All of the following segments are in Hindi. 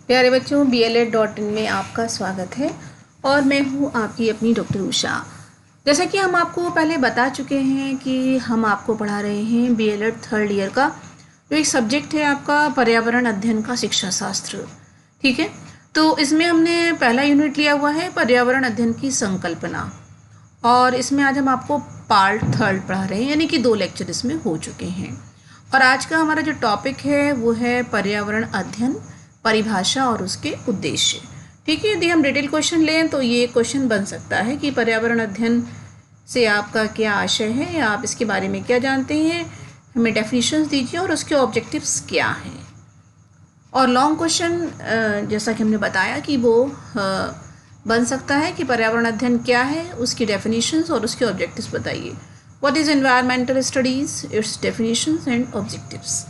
प्यारे बच्चों, BLED.in में आपका स्वागत है और मैं हूँ आपकी अपनी डॉक्टर उषा। जैसा कि हम आपको पहले बता चुके हैं कि हम आपको पढ़ा रहे हैं BLED थर्ड ईयर का जो एक सब्जेक्ट है आपका पर्यावरण अध्ययन का शिक्षा शास्त्र। ठीक है, तो इसमें हमने पहला यूनिट लिया हुआ है पर्यावरण अध्ययन की संकल्पना, और इसमें आज हम आपको पार्ट थर्ड पढ़ा रहे हैं, यानी कि 2 लेक्चर इसमें हो चुके हैं। और आज का हमारा जो टॉपिक है वो है पर्यावरण अध्ययन, परिभाषा और उसके उद्देश्य। ठीक है, यदि हम डिटेल क्वेश्चन लें तो ये क्वेश्चन बन सकता है कि पर्यावरण अध्ययन से आपका क्या आशय है या आप इसके बारे में क्या जानते हैं, हमें डेफिनेशंस दीजिए और उसके ऑब्जेक्टिव्स क्या हैं। और लॉन्ग क्वेश्चन जैसा कि हमने बताया कि वो बन सकता है कि पर्यावरण अध्ययन क्या है, उसकी डेफिनेशंस और उसके ऑब्जेक्टिव्स बताइए। What is environmental studies, it's definitions and objectives.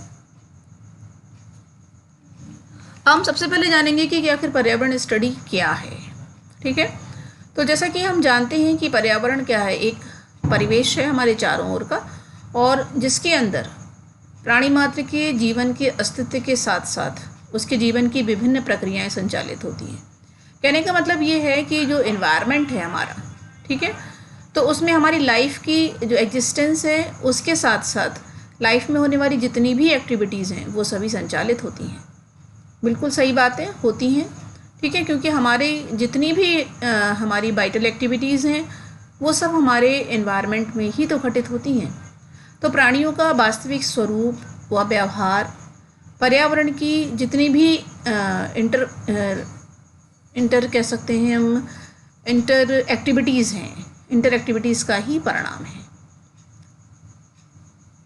हम सबसे पहले जानेंगे कि आखिर पर्यावरण स्टडी क्या है। ठीक है, तो जैसा कि हम जानते हैं कि पर्यावरण क्या है, एक परिवेश है हमारे चारों ओर का, और जिसके अंदर प्राणी मात्र के जीवन के अस्तित्व के साथ साथ उसके जीवन की विभिन्न प्रक्रियाएं संचालित होती हैं। कहने का मतलब ये है कि जो एनवायरनमेंट है हमारा, ठीक है, तो उसमें हमारी लाइफ की जो एग्जिस्टेंस है उसके साथ साथ लाइफ में होने वाली जितनी भी एक्टिविटीज़ हैं वो सभी संचालित होती हैं। बिल्कुल सही बातें होती हैं, ठीक है, क्योंकि हमारे जितनी भी हमारी वाइटल एक्टिविटीज़ हैं वो सब हमारे एनवायरनमेंट में ही तो घटित होती हैं। तो प्राणियों का वास्तविक स्वरूप व व्यवहार पर्यावरण की जितनी भी इंटर कह सकते हैं हम, इंटर एक्टिविटीज़ का ही परिणाम है।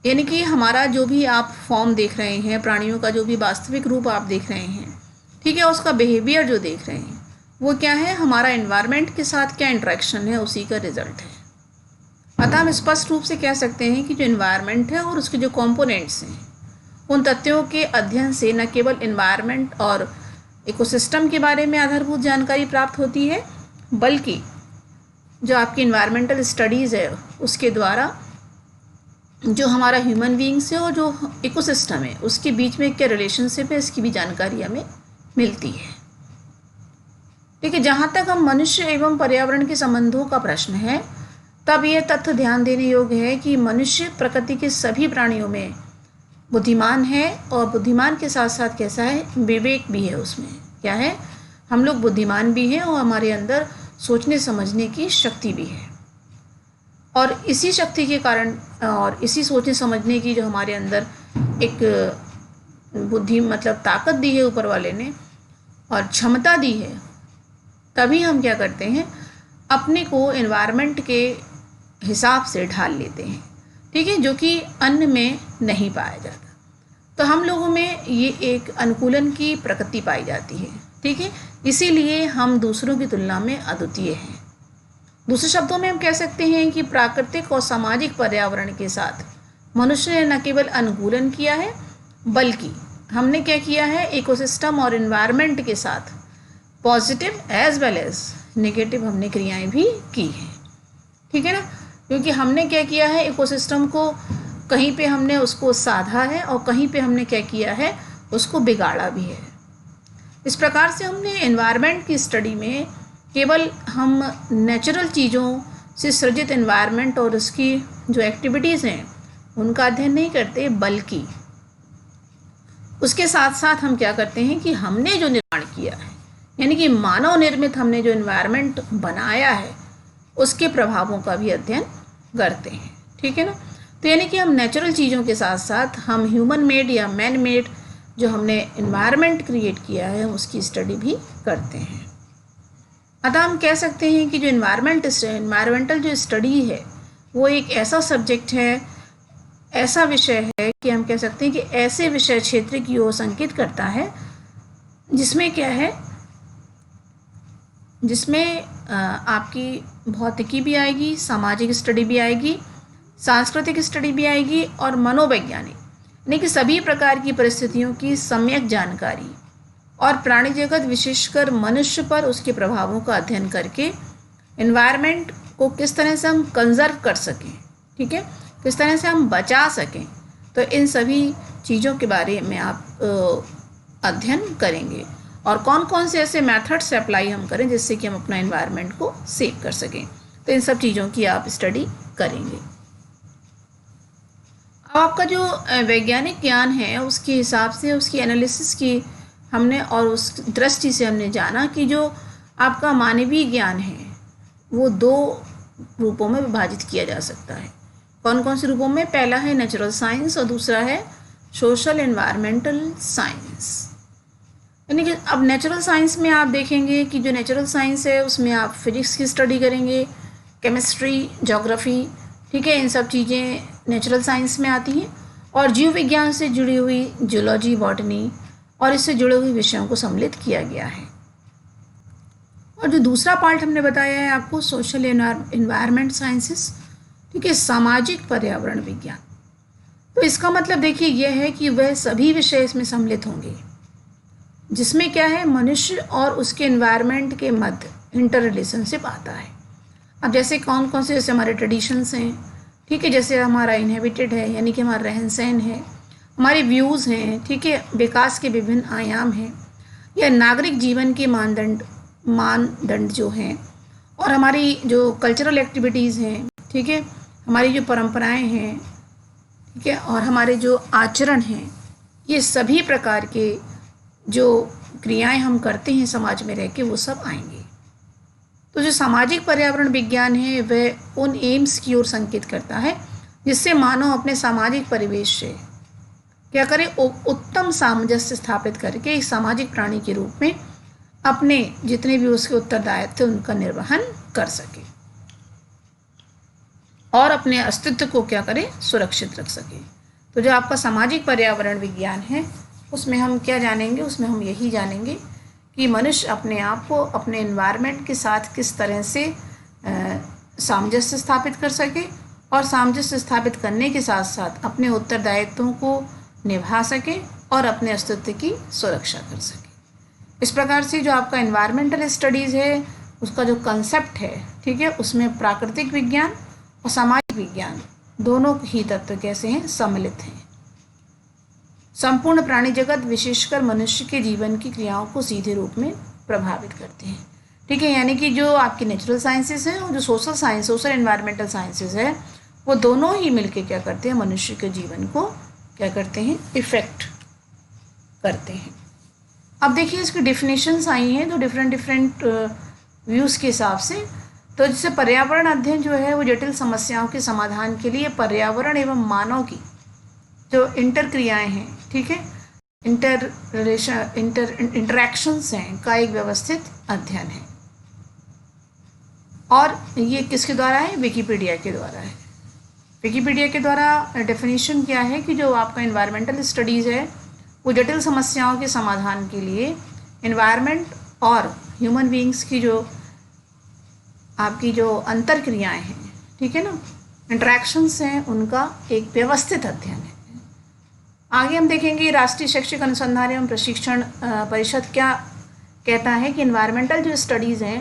यानी कि हमारा जो भी आप फॉर्म देख रहे हैं, प्राणियों का जो भी वास्तविक रूप आप देख रहे हैं, ठीक है, उसका बिहेवियर जो देख रहे हैं वो क्या है, हमारा एनवायरनमेंट के साथ क्या इंटरेक्शन है उसी का रिजल्ट है। अतः हम स्पष्ट रूप से कह सकते हैं कि जो एनवायरनमेंट है और उसके जो कंपोनेंट्स हैं उन तथ्यों के अध्ययन से न केवल एनवायरनमेंट और इकोसिस्टम के बारे में आधारभूत जानकारी प्राप्त होती है, बल्कि जो आपकी एनवायरमेंटल स्टडीज़ है उसके द्वारा जो हमारा ह्यूमन बीइंग्स है और जो इकोसिस्टम है उसके बीच में क्या रिलेशनशिप है, इसकी भी जानकारी हमें मिलती है। ठीक है, जहाँ तक हम मनुष्य एवं पर्यावरण के संबंधों का प्रश्न है, तब ये तथ्य ध्यान देने योग्य है कि मनुष्य प्रकृति के सभी प्राणियों में बुद्धिमान है, और बुद्धिमान के साथ साथ कैसा है, विवेक भी है। उसमें क्या है, हम लोग बुद्धिमान भी हैं और हमारे अंदर सोचने समझने की शक्ति भी है। और इसी शक्ति के कारण और इसी सोचने समझने की जो हमारे अंदर एक बुद्धि मतलब ताकत दी है ऊपर वाले ने और क्षमता दी है, तभी हम क्या करते हैं, अपने को एनवायरनमेंट के हिसाब से ढाल लेते हैं। ठीक है, जो कि अन्य में नहीं पाया जाता। तो हम लोगों में ये एक अनुकूलन की प्रकृति पाई जाती है। ठीक है, इसीलिए हम दूसरों की तुलना में अद्वितीय हैं। दूसरे शब्दों में हम कह सकते हैं कि प्राकृतिक और सामाजिक पर्यावरण के साथ मनुष्य ने न केवल अनुकूलन किया है, बल्कि हमने क्या किया है, इकोसिस्टम और एनवायरनमेंट के साथ positive as well as negative हमने क्रियाएं भी की हैं। ठीक है ना, क्योंकि हमने क्या किया है, इकोसिस्टम को कहीं पे हमने उसको साधा है और कहीं पे हमने क्या किया है, उसको बिगाड़ा भी है। इस प्रकार से हमने एनवायरनमेंट की स्टडी में केवल हम नेचुरल चीज़ों से सृजित एनवायरनमेंट और उसकी जो एक्टिविटीज़ हैं उनका अध्ययन नहीं करते, बल्कि उसके साथ साथ हम क्या करते हैं कि हमने जो निर्माण किया है, यानी कि मानव निर्मित हमने जो एनवायरनमेंट बनाया है उसके प्रभावों का भी अध्ययन करते हैं। ठीक है ना, तो यानी कि हम नेचुरल चीज़ों के साथ साथ हम ह्यूमन मेड या मैन मेड जो हमने एनवायरनमेंट क्रिएट किया है उसकी स्टडी भी करते हैं। अतः हम कह सकते हैं कि जो एनवायरमेंटल जो स्टडी है वो एक ऐसा सब्जेक्ट है, ऐसा विषय है कि हम कह सकते हैं कि ऐसे विषय क्षेत्र की ओर संकेत करता है जिसमें क्या है, जिसमें आपकी भौतिकी भी आएगी, सामाजिक स्टडी भी आएगी, सांस्कृतिक स्टडी भी आएगी और मनोवैज्ञानिक, यानी कि सभी प्रकार की परिस्थितियों की सम्यक जानकारी और प्राणी जगत विशेषकर मनुष्य पर उसके प्रभावों का अध्ययन करके एनवायरनमेंट को किस तरह से हम कंजर्व कर सकें, ठीक है, किस तरह से हम बचा सकें, तो इन सभी चीज़ों के बारे में आप अध्ययन करेंगे। और कौन कौन से ऐसे मेथड्स अप्लाई हम करें जिससे कि हम अपना एनवायरनमेंट को सेव कर सकें। तो इन सब चीज़ों की आप स्टडी करेंगे। अब आपका जो वैज्ञानिक ज्ञान है उसके हिसाब से उसकी एनालिसिस की हमने और उस दृष्टि से हमने जाना कि जो आपका मानवीय ज्ञान है वो 2 रूपों में विभाजित किया जा सकता है। कौन कौन से रूपों में? पहला है नेचुरल साइंस और दूसरा है सोशल एनवायरमेंटल साइंस। यानी कि अब नेचुरल साइंस में आप देखेंगे कि जो नेचुरल साइंस है उसमें आप फिजिक्स की स्टडी करेंगे, केमिस्ट्री, ज्योग्राफी, ठीक है, इन सब चीज़ें नेचुरल साइंस में आती हैं। और जीव विज्ञान से जुड़ी हुई जूलॉजी, बॉटनी और इससे जुड़े हुए विषयों को सम्मिलित किया गया है। और जो दूसरा पार्ट हमने बताया है आपको सोशल एनवायरनमेंट साइंसेस, ठीक है, सामाजिक पर्यावरण विज्ञान। तो इसका मतलब देखिए यह है कि वह सभी विषय इसमें सम्मिलित होंगे जिसमें क्या है, मनुष्य और उसके एनवायरनमेंट के मध्य इंटर रिलेशनशिप आता है। अब जैसे कौन कौन से, जैसे हमारे ट्रेडिशंस हैं, ठीक है, जैसे हमारा इनहेबिटेड है यानी कि हमारा रहन सहन है, हमारे व्यूज़ हैं, ठीक है, विकास के विभिन्न आयाम हैं, या नागरिक जीवन के मानदंड जो हैं, और हमारी जो कल्चरल एक्टिविटीज़ हैं, ठीक है, हमारी जो परंपराएं हैं, ठीक है, और हमारे जो आचरण हैं, ये सभी प्रकार के जो क्रियाएं हम करते हैं समाज में रह के वो सब आएंगे। तो जो सामाजिक पर्यावरण विज्ञान है वह उन एम्स की ओर संकेत करता है जिससे मानव अपने सामाजिक परिवेश से क्या करे, उत्तम सामंजस्य स्थापित करके एक सामाजिक प्राणी के रूप में अपने जितने भी उसके उत्तरदायित्व थे उनका निर्वहन कर सके और अपने अस्तित्व को क्या करे, सुरक्षित रख सके। तो जो आपका सामाजिक पर्यावरण विज्ञान है उसमें हम क्या जानेंगे, उसमें हम यही जानेंगे कि मनुष्य अपने आप को अपने एनवायरनमेंट के साथ किस तरह से सामंजस्य स्थापित कर सके और सामंजस्य स्थापित करने के साथ साथ अपने उत्तरदायित्वों को निभा सके और अपने अस्तित्व की सुरक्षा कर सके। इस प्रकार से जो आपका एनवायरमेंटल स्टडीज़ है उसका जो कंसेप्ट है, ठीक है, उसमें प्राकृतिक विज्ञान और सामाजिक विज्ञान दोनों ही तत्व कैसे हैं, सम्मिलित हैं। संपूर्ण प्राणी जगत विशेषकर मनुष्य के जीवन की क्रियाओं को सीधे रूप में प्रभावित करते हैं, ठीक है, यानी कि जो आपकी नेचुरल साइंसेस हैं और जो सोशल एनवायरमेंटल साइंसेस है वो दोनों ही मिलके क्या करते हैं, मनुष्य के जीवन को क्या करते हैं, इफेक्ट करते हैं। अब देखिए इसकी डेफिनेशंस आई हैं तो डिफरेंट व्यूज़ के हिसाब से। तो जैसे पर्यावरण अध्ययन जो है वो जटिल समस्याओं के समाधान के लिए पर्यावरण एवं मानव की जो इंटरक्रियाएँ हैं, ठीक है, इंटरैक्शंस हैं का एक व्यवस्थित अध्ययन है। और ये किसके द्वारा है, विकिपीडिया के द्वारा है। विकिपीडिया के द्वारा डेफिनेशन क्या है कि जो आपका एनवायरमेंटल स्टडीज़ है वो जटिल समस्याओं के समाधान के लिए एनवायरनमेंट और ह्यूमन बीइंग्स की जो आपकी जो अंतर क्रियाएँ हैं, ठीक है ना, इंटरैक्शंस हैं, उनका एक व्यवस्थित अध्ययन है। आगे हम देखेंगे राष्ट्रीय शैक्षिक अनुसंधान एवं प्रशिक्षण परिषद क्या कहता है कि एनवायरमेंटल जो स्टडीज़ हैं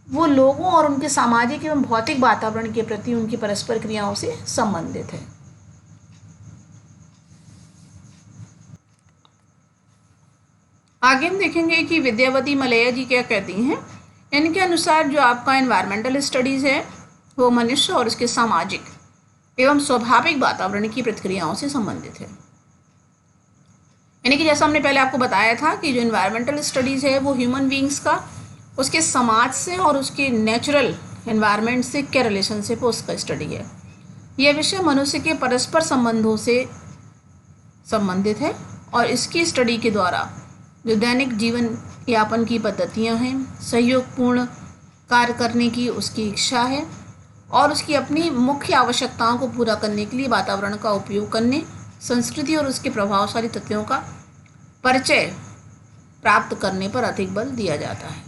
वो लोगों और उनके सामाजिक एवं भौतिक वातावरण के प्रति उनकी परस्पर क्रियाओं से संबंधित है। आगे हम देखेंगे कि विद्यावती मलैया जी क्या कहती हैं। इनके अनुसार जो आपका एनवायरमेंटल स्टडीज़ है वो मनुष्य और उसके सामाजिक एवं स्वाभाविक वातावरण की प्रतिक्रियाओं से संबंधित है। यानी कि जैसा हमने पहले आपको बताया था कि जो एनवायरमेंटल स्टडीज़ है वो ह्यूमन बीइंग्स का उसके समाज से और उसके नेचुरल एनवायरनमेंट से क्या रिलेशनशिप है उसका स्टडी है। यह विषय मनुष्य के परस्पर संबंधों से संबंधित है और इसकी स्टडी के द्वारा जो दैनिक जीवन यापन की पद्धतियां हैं, सहयोगपूर्ण कार्य करने की उसकी इच्छा है और उसकी अपनी मुख्य आवश्यकताओं को पूरा करने के लिए वातावरण का उपयोग करने, संस्कृति और उसके प्रभावशाली तत्वों का परिचय प्राप्त करने पर अधिक बल दिया जाता है।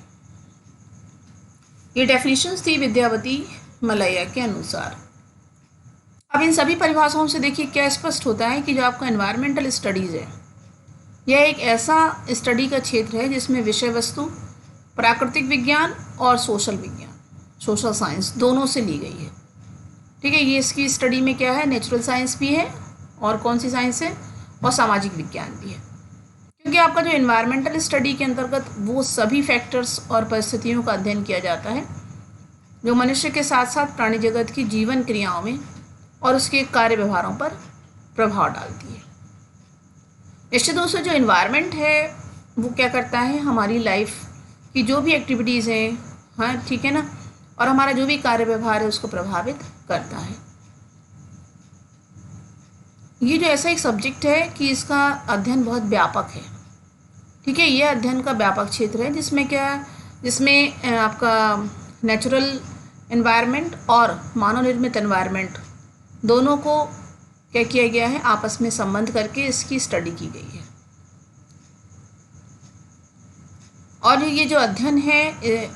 ये डेफिनेशंस थी विद्यावती मलैया के अनुसार। अब इन सभी परिभाषाओं से देखिए क्या स्पष्ट होता है कि जो आपका एनवायरमेंटल स्टडीज़ है यह एक ऐसा स्टडी का क्षेत्र है जिसमें विषय वस्तु प्राकृतिक विज्ञान और सोशल विज्ञान, सोशल साइंस दोनों से ली गई है, ठीक है। ये इसकी स्टडी में क्या है, नेचुरल साइंस भी है और कौन सी साइंस है, और सामाजिक विज्ञान भी है। क्योंकि आपका जो एनवायरमेंटल स्टडी के अंतर्गत वो सभी फैक्टर्स और परिस्थितियों का अध्ययन किया जाता है जो मनुष्य के साथ साथ प्राणी जगत की जीवन क्रियाओं में और उसके कार्य व्यवहारों पर प्रभाव डालती है। निश्चित रूप से जो एनवायरनमेंट है वो क्या करता है, हमारी लाइफ की जो भी एक्टिविटीज़ हैं, हाँ ठीक है ना, और हमारा जो भी कार्य व्यवहार है उसको प्रभावित करता है। ये जो ऐसा एक सब्जेक्ट है कि इसका अध्ययन बहुत व्यापक है, ठीक है। ये अध्ययन का व्यापक क्षेत्र है जिसमें आपका नेचुरल एनवायरनमेंट और मानव निर्मित एनवायरनमेंट दोनों को क्या किया गया है, आपस में संबंध करके इसकी स्टडी की गई है। और ये जो अध्ययन है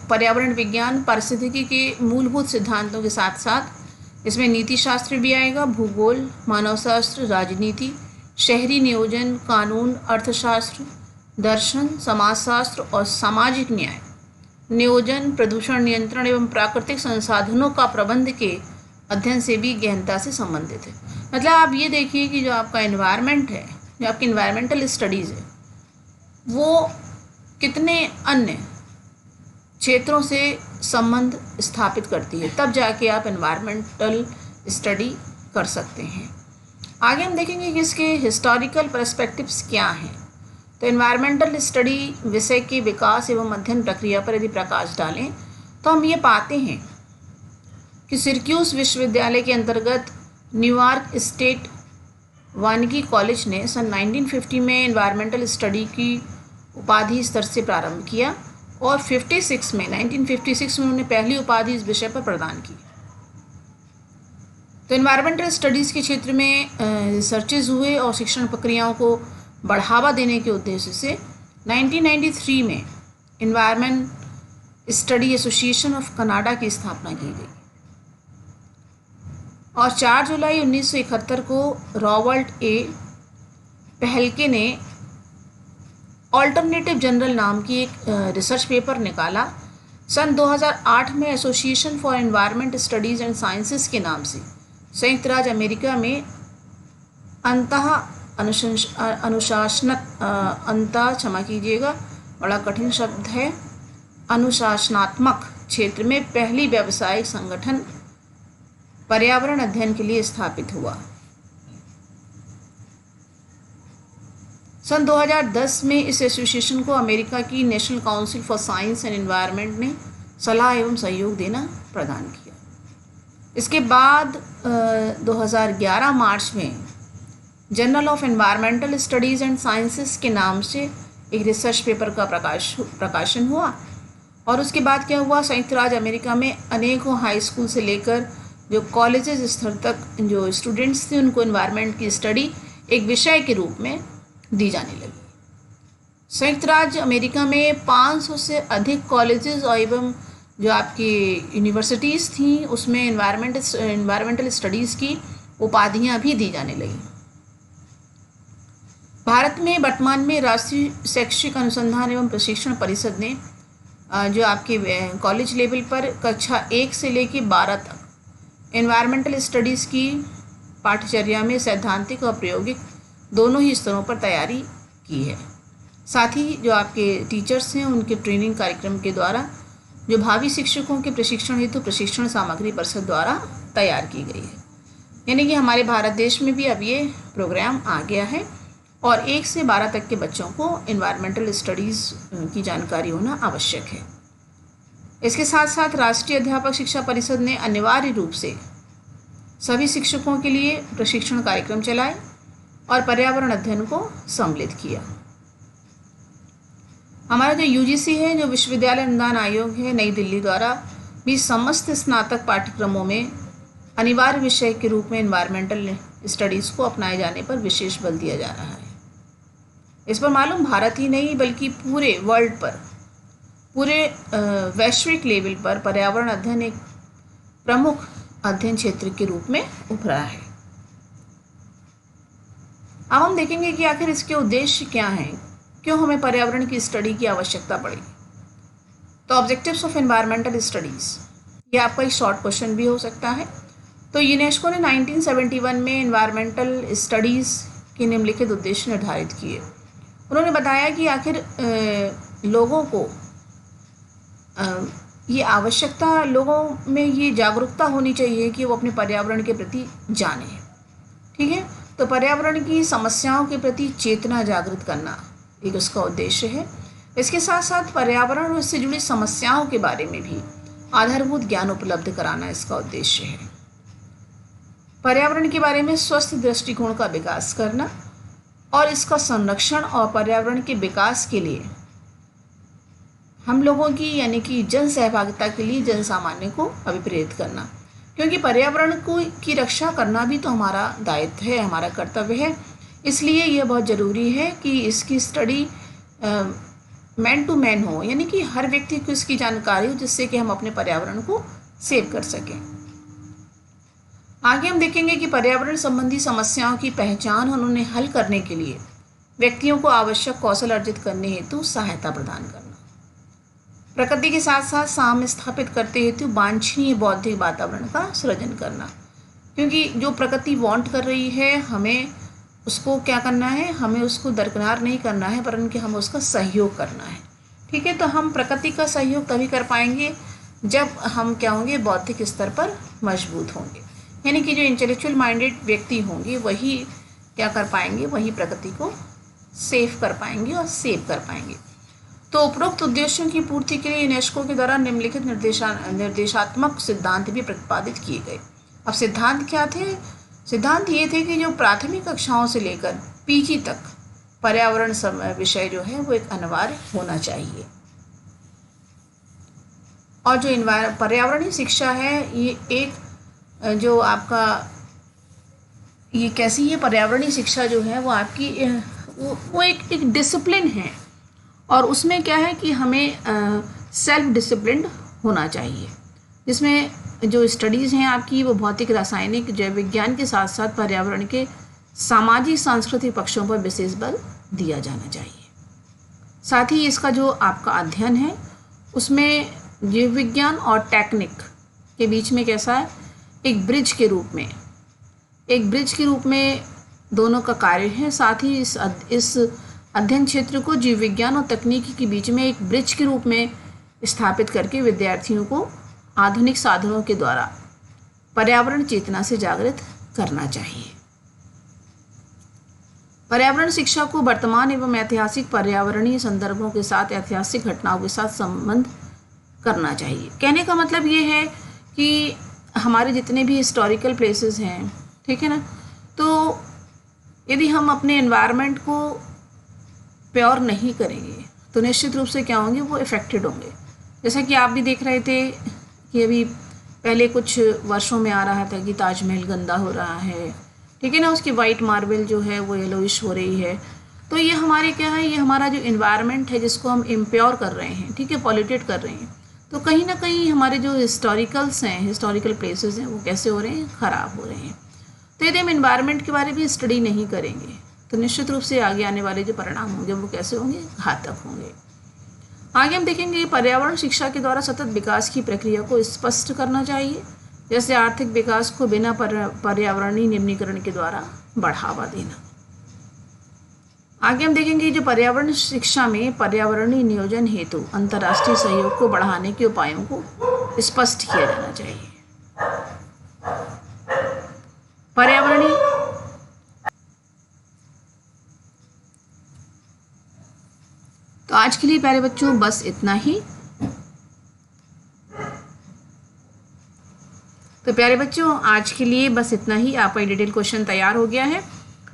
पर्यावरण विज्ञान पारिस्थितिकी के मूलभूत सिद्धांतों के साथ साथ इसमें नीति शास्त्र भी आएगा, भूगोल, मानवशास्त्र, राजनीति, शहरी नियोजन, कानून, अर्थशास्त्र, दर्शन, समाजशास्त्र और सामाजिक न्याय, नियोजन, प्रदूषण नियंत्रण एवं प्राकृतिक संसाधनों का प्रबंध के अध्ययन से भी गहनता से संबंधित है। मतलब आप ये देखिए कि जो आपका एनवायरनमेंट है, जो आपकी एनवायरमेंटल स्टडीज़ है, वो कितने अन्य क्षेत्रों से संबंध स्थापित करती है, तब जाके आप एनवायरमेंटल स्टडी कर सकते हैं। आगे हम देखेंगे कि इसके हिस्टोरिकल पर्सपेक्टिव्स क्या हैं। तो एनवायरमेंटल स्टडी विषय के विकास एवं अध्ययन प्रक्रिया पर यदि प्रकाश डालें तो हम ये पाते हैं कि सिरक्यूस विश्वविद्यालय के अंतर्गत न्यूयॉर्क स्टेट वानिकी कॉलेज ने सन 1950 में एनवायरमेंटल स्टडी की उपाधि स्तर से प्रारंभ किया और 1956 में उन्होंने पहली उपाधि इस विषय पर प्रदान की। तो एनवायरमेंटल स्टडीज़ के क्षेत्र में रिसर्चेज हुए और शिक्षण प्रक्रियाओं को बढ़ावा देने के उद्देश्य से 1993 में environment study association of Canada की स्थापना की गई और 4 जुलाई 1971 को रॉबर्ट ए पहलके ने ऑल्टरनेटिव जनरल नाम की एक रिसर्च पेपर निकाला। सन 2008 में association for environment studies and sciences के नाम से संयुक्त राज्य अमेरिका में बड़ा कठिन शब्द है, अनुशासनात्मक क्षेत्र में पहली व्यावसायिक संगठन पर्यावरण अध्ययन के लिए स्थापित हुआ। सन 2010 में इस एसोसिएशन को अमेरिका की national council for science and environment ने सलाह एवं सहयोग देना प्रदान किया। इसके बाद 2011 मार्च में journal of environmental studies and sciences के नाम से एक रिसर्च पेपर का प्रकाशन हुआ और उसके बाद क्या हुआ, संयुक्त राज्य अमेरिका में अनेकों हाई स्कूल से लेकर जो कॉलेजेस स्तर तक जो स्टूडेंट्स थे उनको एनवायरनमेंट की स्टडी एक विषय के रूप में दी जाने लगी। संयुक्त राज्य अमेरिका में 500 से अधिक कॉलेजेस और एवं जो आपकी यूनिवर्सिटीज़ थी उसमें एनवायरमेंटल स्टडीज़ की उपाधियां भी दी जाने लगी। भारत में वर्तमान में राष्ट्रीय शैक्षिक अनुसंधान एवं प्रशिक्षण परिषद ने जो आपके कॉलेज लेवल पर कक्षा 1 से लेकर 12 तक एनवायरमेंटल स्टडीज़ की पाठ्यचर्या में सैद्धांतिक और प्रायोगिक दोनों ही स्तरों पर तैयारी की है। साथ ही जो आपके टीचर्स हैं उनके ट्रेनिंग कार्यक्रम के द्वारा जो भावी शिक्षकों के प्रशिक्षण हेतु प्रशिक्षण सामग्री परिषद द्वारा तैयार की गई है। यानी कि हमारे भारत देश में भी अब ये प्रोग्राम आ गया है और 1 से 12 तक के बच्चों को एनवायरमेंटल स्टडीज़ की जानकारी होना आवश्यक है। इसके साथ साथ राष्ट्रीय अध्यापक शिक्षा परिषद ने अनिवार्य रूप से सभी शिक्षकों के लिए प्रशिक्षण कार्यक्रम चलाए और पर्यावरण अध्ययन को सम्मिलित किया। हमारा जो यूजीसी है, जो विश्वविद्यालय अनुदान आयोग है नई दिल्ली द्वारा भी समस्त स्नातक पाठ्यक्रमों में अनिवार्य विषय के रूप में एनवायरमेंटल स्टडीज़ को अपनाए जाने पर विशेष बल दिया जा रहा है। इस पर मालूम भारत ही नहीं बल्कि पूरे वर्ल्ड पर, पूरे वैश्विक लेवल पर पर्यावरण अध्ययन एक प्रमुख अध्ययन क्षेत्र के रूप में उभरा है। अब हम देखेंगे कि आखिर इसके उद्देश्य क्या हैं, क्यों हमें पर्यावरण की स्टडी की आवश्यकता पड़ी। तो ऑब्जेक्टिव्स ऑफ एनवायरमेंटल स्टडीज़, ये आपका एक शॉर्ट क्वेश्चन भी हो सकता है। तो यूनेस्को ने 1971 में एनवायरमेंटल स्टडीज़ के निम्नलिखित उद्देश्य निर्धारित किए। उन्होंने बताया कि आखिर लोगों को ये आवश्यकता, लोगों में ये जागरूकता होनी चाहिए कि वो अपने पर्यावरण के प्रति जाने। ठीक है, तो पर्यावरण की समस्याओं के प्रति चेतना जागृत करना एक उसका उद्देश्य है। इसके साथ साथ पर्यावरण और इससे जुड़ी समस्याओं के बारे में भी आधारभूत ज्ञान उपलब्ध कराना इसका उद्देश्य है। पर्यावरण के बारे में स्वस्थ दृष्टिकोण का विकास करना और इसका संरक्षण और पर्यावरण के विकास के लिए हम लोगों की यानी कि जन सहभागिता के लिए जन सामान्य को अभिप्रेरित करना, क्योंकि पर्यावरण को की रक्षा करना भी तो हमारा दायित्व है, हमारा कर्तव्य है। इसलिए यह बहुत ज़रूरी है कि इसकी स्टडी मैन टू मैन हो, यानी कि हर व्यक्ति को इसकी जानकारी हो, जिससे कि हम अपने पर्यावरण को सेव कर सकें। आगे हम देखेंगे कि पर्यावरण संबंधी समस्याओं की पहचान और उन्हें हल करने के लिए व्यक्तियों को आवश्यक कौशल अर्जित करने हेतु सहायता प्रदान करना, प्रकृति के साथ साथ साम्य स्थापित करते हेतु वांछनीय बौद्धिक वातावरण का सृजन करना, क्योंकि जो प्रकृति वांट कर रही है हमें उसको क्या करना है, हमें उसको दरकिनार नहीं करना है, परंतु हमें उसका सहयोग करना है। ठीक है, तो हम प्रकृति का सहयोग तभी कर पाएंगे जब हम क्या होंगे, बौद्धिक स्तर पर मजबूत होंगे, यानी कि जो इंटेलेक्चुअल माइंडेड व्यक्ति होंगे वही क्या कर पाएंगे, वही प्रकृति को सेव कर पाएंगे और सेव कर पाएंगे। तो उपरोक्त उद्देश्यों की पूर्ति के लिए यूनेस्को के द्वारा निम्नलिखित निर्देशात्मक सिद्धांत भी प्रतिपादित किए गए। अब सिद्धांत क्या थे? सिद्धांत ये थे कि जो प्राथमिक कक्षाओं से लेकर पीजी तक पर्यावरण विषय जो है वो एक अनिवार्य होना चाहिए, और जो पर्यावरणीय शिक्षा है ये एक जो आपका ये कैसी है, पर्यावरणीय शिक्षा जो है वो आपकी वो एक डिसिप्लिन है, और उसमें क्या है कि हमें सेल्फ डिसिप्लिन्ड होना चाहिए, जिसमें जो स्टडीज़ हैं आपकी वो भौतिक, रासायनिक, जैव विज्ञान के साथ साथ पर्यावरण के सामाजिक सांस्कृतिक पक्षों पर विशेष बल दिया जाना चाहिए। साथ ही इसका जो आपका अध्ययन है उसमें जीव विज्ञान और टेक्निक के बीच में कैसा है, एक ब्रिज के रूप में दोनों का कार्य है। साथ ही इस अध्ययन क्षेत्र को जीव विज्ञान और तकनीकी के बीच में एक ब्रिज के रूप में स्थापित करके विद्यार्थियों को आधुनिक साधनों के द्वारा पर्यावरण चेतना से जागृत करना चाहिए। पर्यावरण शिक्षा को वर्तमान एवं ऐतिहासिक पर्यावरणीय संदर्भों के साथ, ऐतिहासिक घटनाओं के साथ संबंध करना चाहिए। कहने का मतलब ये है कि हमारे जितने भी हिस्टोरिकल प्लेसेस हैं, ठीक है ना, तो यदि हम अपने एनवायरनमेंट को प्योर नहीं करेंगे तो निश्चित रूप से क्या होंगे, वो इफ़ेक्टेड होंगे। जैसा कि आप भी देख रहे थे कि अभी पहले कुछ वर्षों में आ रहा था कि ताजमहल गंदा हो रहा है, ठीक है ना, उसकी वाइट मार्बल जो है वो येलोइश हो रही है। तो ये हमारे क्या है, ये हमारा जो इन्वायरमेंट है जिसको हम इम्प्योर कर रहे हैं, ठीक है, पॉल्यूटेड कर रहे हैं, तो कहीं ना कहीं हमारे जो हिस्टोरिकल प्लेसेस हैं वो कैसे हो रहे हैं, ख़राब हो रहे हैं। तो यदि हम इन्वायरमेंट के बारे में स्टडी नहीं करेंगे तो निश्चित रूप से आगे आने वाले जो परिणाम होंगे वो कैसे होंगे, घातक होंगे। आगे हम देखेंगे पर्यावरण शिक्षा के द्वारा सतत विकास की प्रक्रिया को स्पष्ट करना चाहिए, जैसे आर्थिक विकास को बिना पर्यावरणीय निम्नीकरण के द्वारा बढ़ावा देना। आगे हम देखेंगे जो पर्यावरण शिक्षा में पर्यावरणीय नियोजन हेतु अंतर्राष्ट्रीय सहयोग को बढ़ाने के उपायों को स्पष्ट किया जाना चाहिए। पर्यावरणीय तो आज के लिए प्यारे बच्चों बस इतना ही। तो प्यारे बच्चों आज के लिए बस इतना ही। आपका डिटेल क्वेश्चन तैयार हो गया है,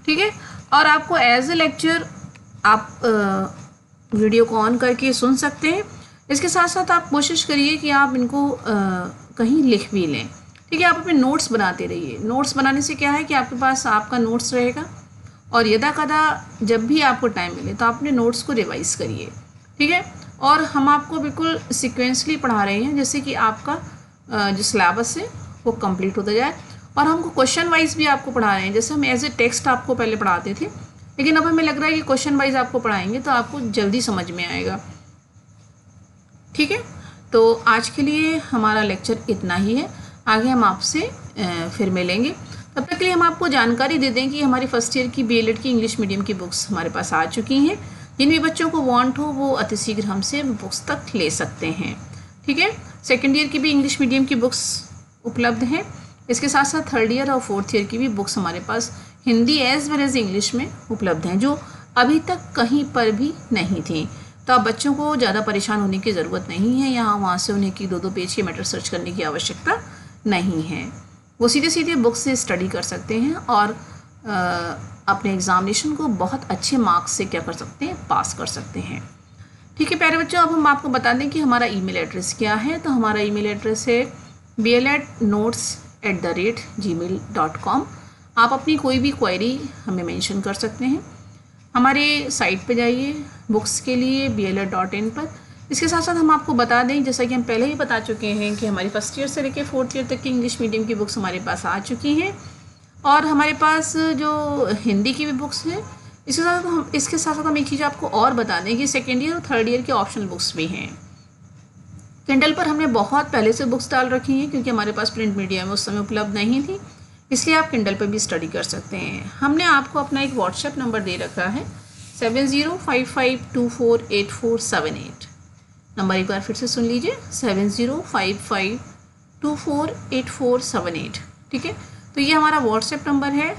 ठीक है, और आपको एज ए लेक्चर आप वीडियो को ऑन करके सुन सकते हैं। इसके साथ साथ आप कोशिश करिए कि आप इनको कहीं लिख भी लें, ठीक है। आप अपने नोट्स बनाते रहिए। नोट्स बनाने से क्या है कि आपके पास आपका नोट्स रहेगा, और यदा कदा जब भी आपको टाइम मिले तो आप अपने नोट्स को रिवाइज़ करिए, ठीक है। और हम आपको बिल्कुल सिक्वेंसली पढ़ा रहे हैं, जैसे कि आपका जो सिलेबस है वो कंप्लीट होता जाए, और हमको क्वेश्चन वाइज भी आपको पढ़ा रहे हैं। जैसे हम एज ए टेक्स्ट आपको पहले पढ़ाते थे, लेकिन अब हमें लग रहा है कि क्वेश्चन वाइज आपको पढ़ाएंगे तो आपको जल्दी समझ में आएगा, ठीक है। तो आज के लिए हमारा लेक्चर इतना ही है। आगे हम आपसे फिर मिलेंगे। तब तक के लिए हम आपको जानकारी दे दें कि हमारी फर्स्ट ईयर की BLED की इंग्लिश मीडियम की बुक्स हमारे पास आ चुकी हैं। जिन भी बच्चों को वांट हो वो अतिशीघ्र हमसे बुक्स तक ले सकते हैं। ठीक है, सेकेंड ईयर की भी इंग्लिश मीडियम की बुक्स उपलब्ध हैं। इसके साथ साथ थर्ड ईयर और फोर्थ ईयर की भी बुक्स हमारे पास Hindi as well as English में उपलब्ध हैं, जो अभी तक कहीं पर भी नहीं थी। तो आप बच्चों को ज़्यादा परेशान होने की ज़रूरत नहीं है, यहाँ वहाँ से उन्हें कि 2-2 पेज के मैटर सर्च करने की आवश्यकता नहीं है। वो सीधे सीधे बुक से स्टडी कर सकते हैं और अपने एग्ज़ामिनेशन को बहुत अच्छे मार्क्स से क्या कर सकते हैं, पास कर सकते हैं। ठीक है प्यारे बच्चों, अब हम आपको बता दें कि हमारा ईमेल एड्रेस क्या है। तो हमारा ईमेल एड्रेस है blnotes@gmail.com। आप अपनी कोई भी क्वेरी हमें मेंशन कर सकते हैं। हमारे साइट पे जाइए बुक्स के लिए bl.in पर। इसके साथ साथ हम आपको बता दें, जैसा कि हम पहले ही बता चुके हैं, कि हमारी फर्स्ट ईयर से लेकर फोर्थ ईयर तक की इंग्लिश मीडियम की बुक्स हमारे पास आ चुकी हैं और हमारे पास जो हिंदी की भी बुक्स हैं। इसके साथ साथ हम एक चीज़ आपको और बता दें कि सेकेंड ईयर और थर्ड ईयर के ऑप्शनल बुक्स भी हैं। किंडल पर हमने बहुत पहले से बुक्स डाल रखी हैं, क्योंकि हमारे पास प्रिंट मीडिया में उस समय उपलब्ध नहीं थी, इसलिए आप किंडल पर भी स्टडी कर सकते हैं। हमने आपको अपना एक व्हाट्सएप नंबर दे रखा है 7055248478। नंबर एक बार फिर से सुन लीजिए, 7055248478। ठीक है, तो ये हमारा व्हाट्सएप नंबर है।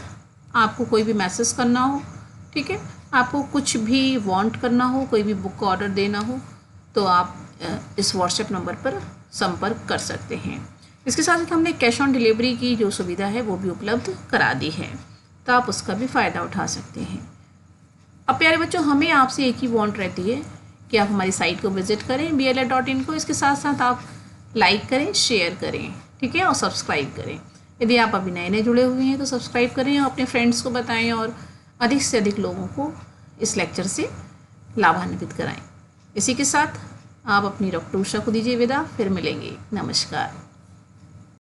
आपको कोई भी मैसेज करना हो, ठीक है, आपको कुछ भी वांट करना हो, कोई भी बुक का ऑर्डर देना हो, तो आप इस व्हाट्सएप नंबर पर संपर्क कर सकते हैं। इसके साथ साथ हमने कैश ऑन डिलीवरी की जो सुविधा है वो भी उपलब्ध करा दी है, तो आप उसका भी फ़ायदा उठा सकते हैं। अब प्यारे बच्चों, हमें आपसे एक ही वांट रहती है कि आप हमारी साइट को विज़िट करें bl.in को। इसके साथ साथ आप लाइक करें, शेयर करें, ठीक है, और सब्सक्राइब करें। यदि आप अभी नए नए जुड़े हुए हैं तो सब्सक्राइब करें और अपने फ्रेंड्स को बताएं और अधिक से अधिक लोगों को इस लेक्चर से लाभान्वित कराएं। इसी के साथ आप अपनी डॉक्टर उषा को दीजिए विदा, फिर मिलेंगे। नमस्कार।